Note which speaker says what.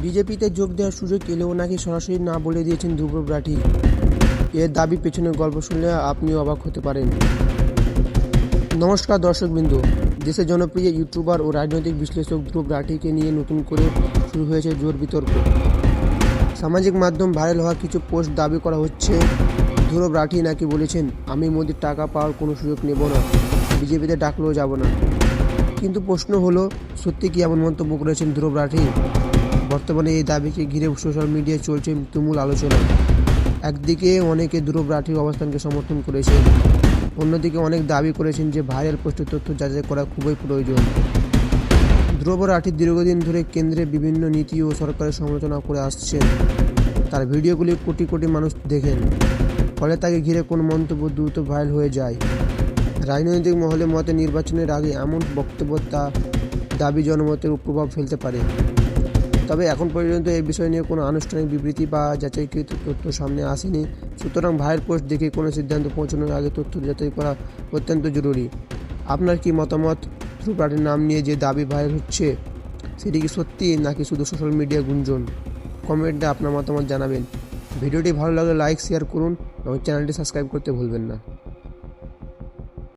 Speaker 1: বিজেপিতে যোগ দেওয়ার সুযোগ এলেও নাকি সরাসরি না বলে দিয়েছেন ধ্রুব রাঠি। এর দাবি পেছনের গল্প শুনলে আপনিও অবাক হতে পারেন। নমস্কার দর্শকবৃন্দ, দেশের জনপ্রিয় ইউটিউবার ও রাজনৈতিক বিশ্লেষক ধ্রুব রাঠিকে নিয়ে নতুন করে শুরু হয়েছে জোর বিতর্ক। সামাজিক মাধ্যম ভাইরাল হওয়া কিছু পোস্ট দাবি করা হচ্ছে ধ্রুব রাঠি নাকি বলেছেন, আমি মোদির টাকা পাওয়ার কোনো সুযোগ নেব না, বিজেপিতে ডাকলেও যাব না। কিন্তু প্রশ্ন হলো, সত্যি কি এমন মন্তব্য করেছেন ধ্রুব রাঠি? বর্তমানে এই দাবিকে ঘিরে সোশ্যাল মিডিয়ায় চলছে তুমুল আলোচনা। একদিকে অনেকে ধ্রুব রাঠির অবস্থানকে সমর্থন করেছেন, অন্যদিকে অনেক দাবি করেছেন যে ভাইরাল পোস্টের তথ্য যাচাই করা খুবই প্রয়োজন। ধ্রুব রাঠি দীর্ঘদিন ধরে কেন্দ্রে বিভিন্ন নীতি ও সরকারের সমালোচনা করে আসছেন। তার ভিডিওগুলি কোটি কোটি মানুষ দেখেন, ফলে তাকে ঘিরে কোনো মন্তব্য দ্রুত ভাইরাল হয়ে যায়। রাজনৈতিক মহলে মতে নির্বাচনের আগে এমন বক্তব্য দাবি জনমতের প্রভাব ফেলতে পারে। তবে এখন পর্যন্ত এই বিষয় নিয়ে কোনো আনুষ্ঠানিক বিবৃতি বা যাচাইকৃত তথ্য সামনে আসেনি। সুতরাং ভাইরাল পোস্ট দেখে কোনো সিদ্ধান্ত পৌঁছানোর আগে তথ্য যাচাই করা অত্যন্ত জরুরি। আপনার কি মতামত? ধ্রুব রাঠির নাম নিয়ে যে দাবি ভাইরাল হচ্ছে সেটি কি সত্যি নাকি শুধু সোশ্যাল মিডিয়া গুঞ্জন? কমেন্টে আপনার মতামত জানাবেন। ভিডিওটি ভালো লাগলে লাইক শেয়ার করুন এবং চ্যানেলটি সাবস্ক্রাইব করতে ভুলবেন না।